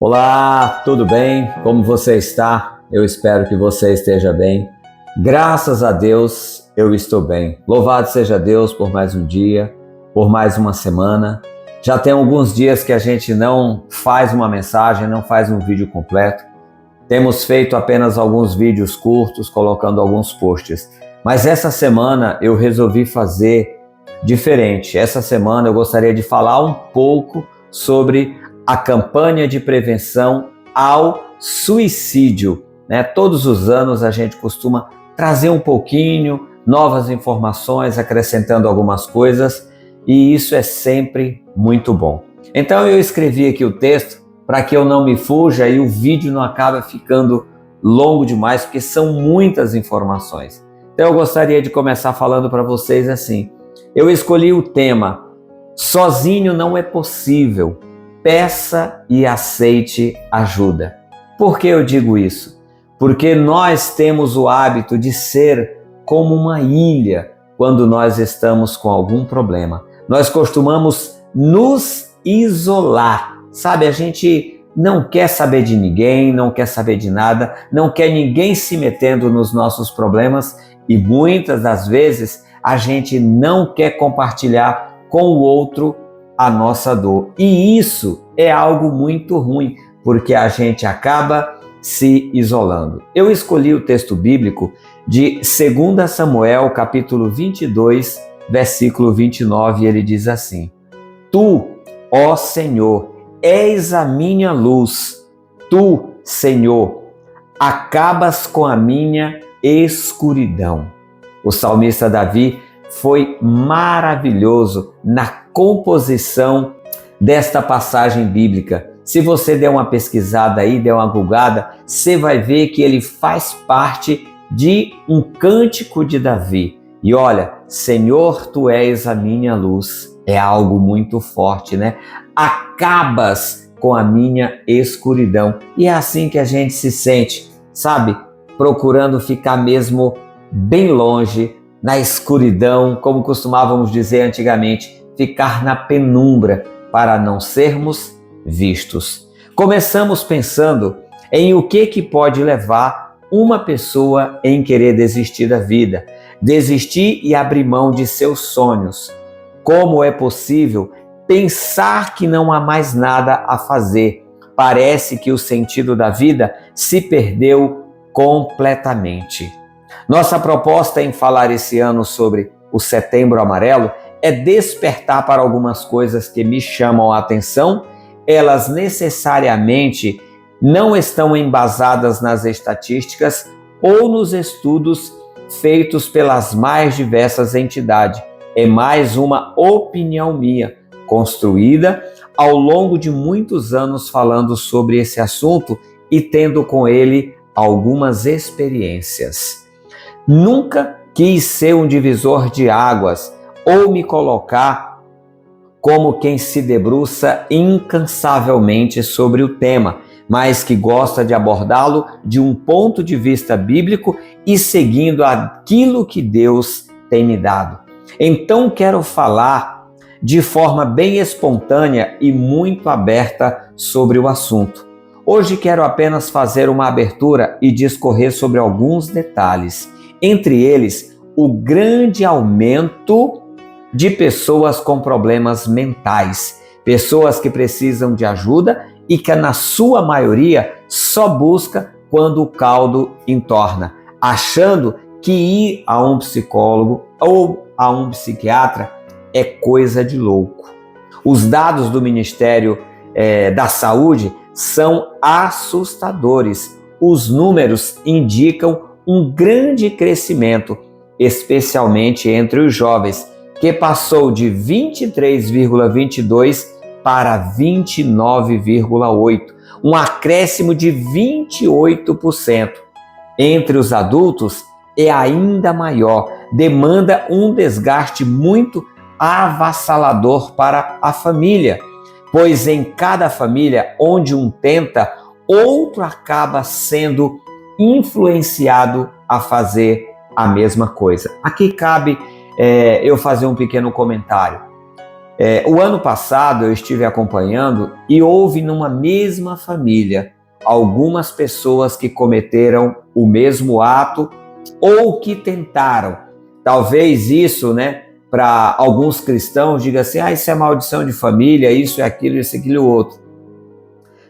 Olá, tudo bem? Como você está? Eu espero que você esteja bem. Graças a Deus, eu estou bem. Louvado seja Deus por mais um dia, por mais uma semana. Já tem alguns dias que a gente não faz uma mensagem, não faz um vídeo completo. Temos feito apenas alguns vídeos curtos, colocando alguns posts. Mas essa semana eu resolvi fazer diferente. Essa semana eu gostaria de falar um pouco sobre a campanha de prevenção ao suicídio. Todos os anos a gente costuma trazer um pouquinho, novas informações, acrescentando algumas coisas, e isso é sempre muito bom. Então eu escrevi aqui o texto para que eu não me fuja e o vídeo não acabe ficando longo demais, porque são muitas informações. Então eu gostaria de começar falando para vocês assim. Eu escolhi o tema "Sozinho não é possível. Peça e aceite ajuda". Por que eu digo isso? Porque nós temos o hábito de ser como uma ilha quando nós estamos com algum problema. Nós costumamos nos isolar, sabe? A gente não quer saber de ninguém, não quer saber de nada, não quer ninguém se metendo nos nossos problemas e muitas das vezes a gente não quer compartilhar com o outro a nossa dor. E isso é algo muito ruim, porque a gente acaba se isolando. Eu escolhi o texto bíblico de 2 Samuel, capítulo 22, versículo 29, e ele diz assim: "Tu, ó Senhor, és a minha luz. Tu, Senhor, acabas com a minha escuridão." O salmista Davi foi maravilhoso na composição desta passagem bíblica. Se você der uma pesquisada aí, der uma googada, você vai ver que ele faz parte de um cântico de Davi. E olha, Senhor, tu és a minha luz. É algo muito forte, né? Acabas com a minha escuridão. E é assim que a gente se sente, sabe? Procurando ficar mesmo bem longe, na escuridão, como costumávamos dizer antigamente, ficar na penumbra para não sermos vistos. Começamos pensando em o que pode levar uma pessoa em querer desistir da vida, desistir e abrir mão de seus sonhos. Como é possível pensar que não há mais nada a fazer? Parece que o sentido da vida se perdeu completamente. Nossa proposta em falar esse ano sobre o Setembro Amarelo é despertar para algumas coisas que me chamam a atenção. Elas necessariamente não estão embasadas nas estatísticas ou nos estudos feitos pelas mais diversas entidades. É mais uma opinião minha, construída ao longo de muitos anos falando sobre esse assunto e tendo com ele algumas experiências. Nunca quis ser um divisor de águas ou me colocar como quem se debruça incansavelmente sobre o tema, mas que gosta de abordá-lo de um ponto de vista bíblico e seguindo aquilo que Deus tem me dado. Então quero falar de forma bem espontânea e muito aberta sobre o assunto. Hoje quero apenas fazer uma abertura e discorrer sobre alguns detalhes. Entre eles, o grande aumento de pessoas com problemas mentais, pessoas que precisam de ajuda e que, na sua maioria, só busca quando o caldo entorna, achando que ir a um psicólogo ou a um psiquiatra é coisa de louco. Os dados do Ministério da Saúde são assustadores. Os números indicam um grande crescimento, especialmente entre os jovens, que passou de 23,22 para 29,8, um acréscimo de 28%. Entre os adultos é ainda maior, demanda um desgaste muito avassalador para a família, pois em cada família onde um tenta, outro acaba sendo influenciado a fazer a mesma coisa. Aqui cabe eu fazer um pequeno comentário. O ano passado eu estive acompanhando e houve numa mesma família algumas pessoas que cometeram o mesmo ato ou que tentaram. Talvez isso, para alguns cristãos diga assim, isso é maldição de família, isso é aquilo, isso é aquilo outro.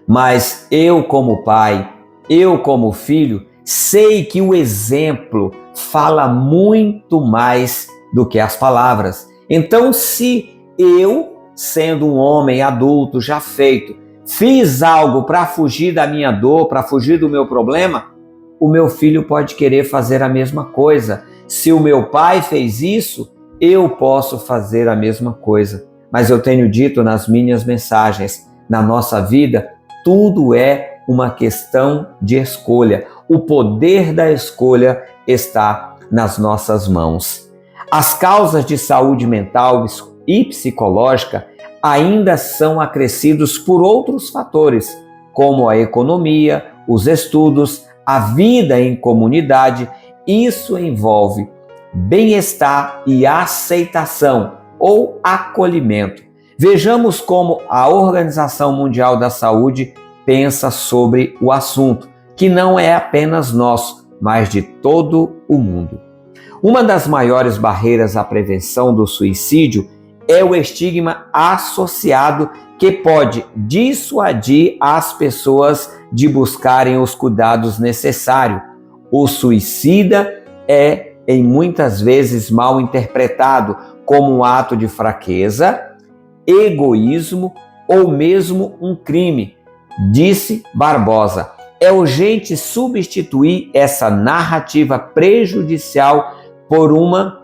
Mas eu como pai, eu como filho, sei que o exemplo fala muito mais do que as palavras. Então, se eu, sendo um homem adulto, já feito, fiz algo para fugir da minha dor, para fugir do meu problema, o meu filho pode querer fazer a mesma coisa. Se o meu pai fez isso, eu posso fazer a mesma coisa. Mas eu tenho dito nas minhas mensagens, na nossa vida, tudo é uma questão de escolha. O poder da escolha está nas nossas mãos. As causas de saúde mental e psicológica ainda são acrescidos por outros fatores, como a economia, os estudos, a vida em comunidade. Isso envolve bem-estar e aceitação ou acolhimento. Vejamos como a Organização Mundial da Saúde pensa sobre o assunto, que não é apenas nosso, mas de todo o mundo. Uma das maiores barreiras à prevenção do suicídio é o estigma associado que pode dissuadir as pessoas de buscarem os cuidados necessários. O suicida é, em muitas vezes, mal interpretado como um ato de fraqueza, egoísmo ou mesmo um crime, disse Barbosa. É urgente substituir essa narrativa prejudicial por uma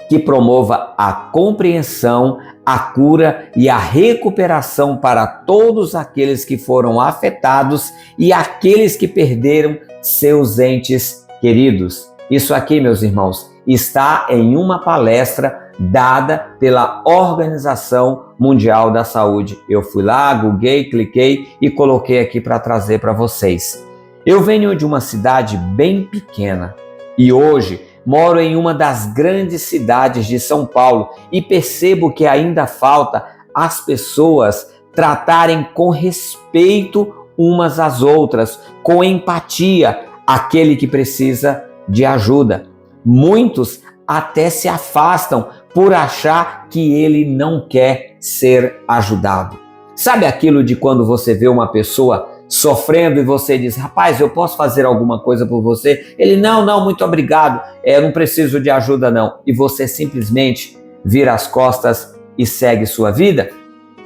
que promova a compreensão, a cura e a recuperação para todos aqueles que foram afetados e aqueles que perderam seus entes queridos. Isso aqui, meus irmãos, está em uma palestra dada pela Organização Mundial da Saúde. Eu fui lá, googlei, cliquei e coloquei aqui para trazer para vocês. Eu venho de uma cidade bem pequena e hoje moro em uma das grandes cidades de São Paulo e percebo que ainda falta as pessoas tratarem com respeito umas às outras, com empatia, aquele que precisa de ajuda. Muitos até se afastam por achar que ele não quer ser ajudado. Sabe aquilo de quando você vê uma pessoa sofrendo e você diz, rapaz, eu posso fazer alguma coisa por você? Ele, não, muito obrigado, eu não preciso de ajuda não. E você simplesmente vira as costas e segue sua vida?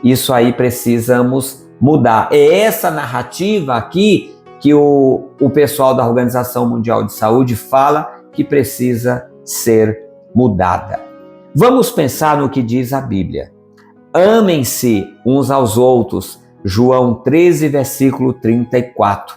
Isso aí precisamos mudar. É essa narrativa aqui que o pessoal da Organização Mundial de Saúde fala que precisa ser mudada. Vamos pensar no que diz a Bíblia. Amem-se uns aos outros, João 13, versículo 34.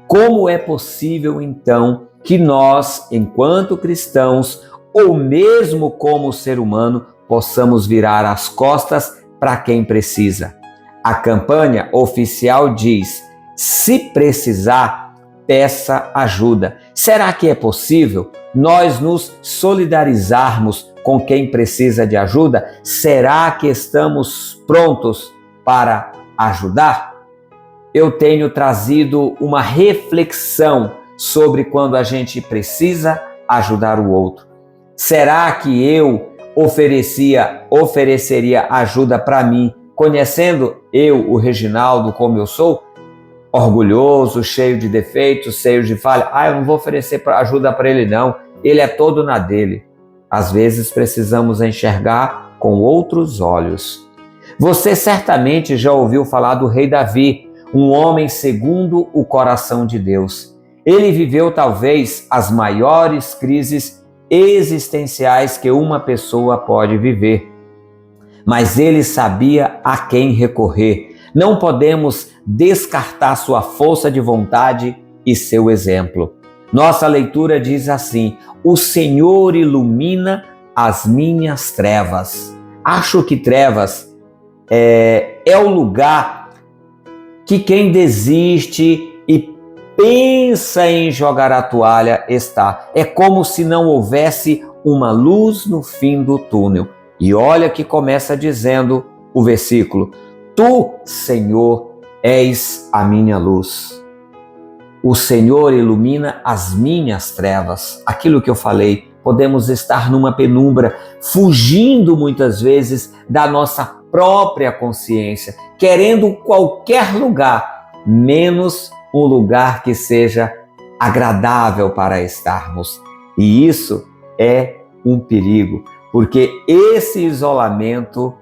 Como é possível, então, que nós, enquanto cristãos, ou mesmo como ser humano, possamos virar as costas para quem precisa? A campanha oficial diz, se precisar, peça ajuda. Será que é possível nós nos solidarizarmos com quem precisa de ajuda? Será que estamos prontos para ajudar? Eu tenho trazido uma reflexão sobre quando a gente precisa ajudar o outro. Será que eu ofereceria ajuda para mim, conhecendo eu, o Reginaldo, como eu sou? Orgulhoso, cheio de defeitos, cheio de falha. Eu não vou oferecer ajuda para ele não, ele é todo na dele. Às vezes precisamos enxergar com outros olhos. Você certamente já ouviu falar do rei Davi, um homem segundo o coração de Deus. Ele viveu talvez as maiores crises existenciais que uma pessoa pode viver. Mas ele sabia a quem recorrer. Não podemos descartar sua força de vontade e seu exemplo. Nossa leitura diz assim: o Senhor ilumina as minhas trevas. Acho que trevas é o lugar que quem desiste e pensa em jogar a toalha está. É como se não houvesse uma luz no fim do túnel. E olha que começa dizendo o versículo: Tu, Senhor, és a minha luz. O Senhor ilumina as minhas trevas. Aquilo que eu falei, podemos estar numa penumbra, fugindo muitas vezes da nossa própria consciência, querendo qualquer lugar, menos um lugar que seja agradável para estarmos. E isso é um perigo, porque esse isolamento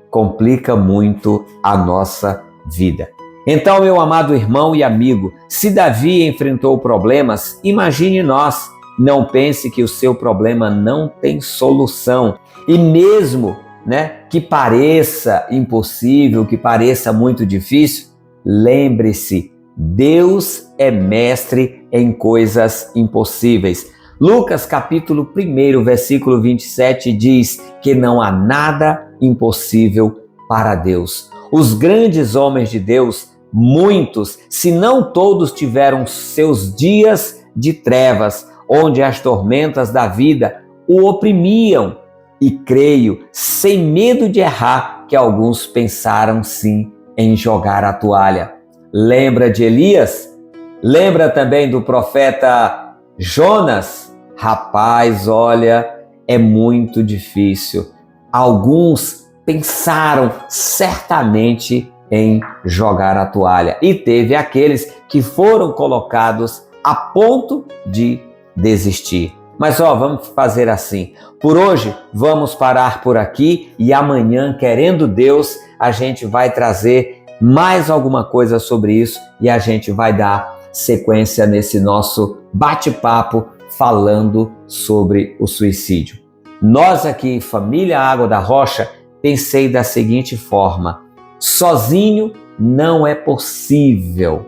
complica muito a nossa vida. Então, meu amado irmão e amigo, se Davi enfrentou problemas, imagine nós. Não pense que o seu problema não tem solução. E mesmo, que pareça impossível, que pareça muito difícil, lembre-se, Deus é mestre em coisas impossíveis. Lucas capítulo 1, versículo 27 diz que não há nada impossível para Deus. Os grandes homens de Deus, muitos, se não todos, tiveram seus dias de trevas, onde as tormentas da vida o oprimiam. E creio, sem medo de errar, que alguns pensaram sim em jogar a toalha. Lembra de Elias? Lembra também do profeta Jonas? Rapaz, olha, é muito difícil. Alguns pensaram certamente em jogar a toalha. E teve aqueles que foram colocados a ponto de desistir. Mas vamos fazer assim. Por hoje, vamos parar por aqui e amanhã, querendo Deus, a gente vai trazer mais alguma coisa sobre isso e a gente vai dar sequência nesse nosso bate-papo falando sobre o suicídio. Nós aqui, Família Água da Rocha, pensei da seguinte forma: sozinho não é possível.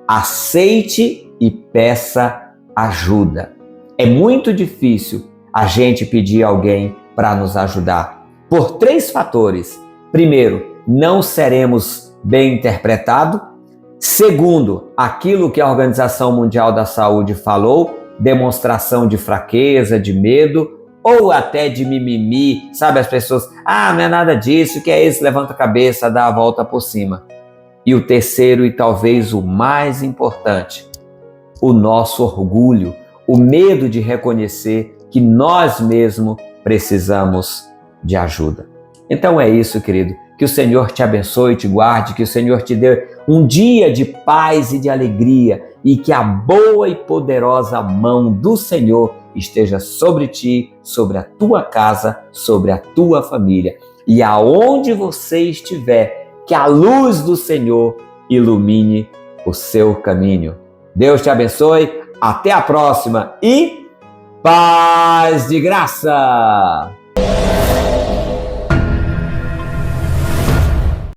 Aceite e peça ajuda. É muito difícil a gente pedir alguém para nos ajudar, por 3 fatores. Primeiro, não seremos bem interpretados. Segundo, aquilo que a Organização Mundial da Saúde falou, demonstração de fraqueza, de medo ou até de mimimi, sabe? As pessoas, não é nada disso, o que é isso? Levanta a cabeça, dá a volta por cima. E o terceiro, e talvez o mais importante, o nosso orgulho, o medo de reconhecer que nós mesmos precisamos de ajuda. Então é isso, querido. Que o Senhor te abençoe e te guarde, que o Senhor te dê um dia de paz e de alegria e que a boa e poderosa mão do Senhor esteja sobre ti, sobre a tua casa, sobre a tua família. E aonde você estiver, que a luz do Senhor ilumine o seu caminho. Deus te abençoe, até a próxima e paz de graça!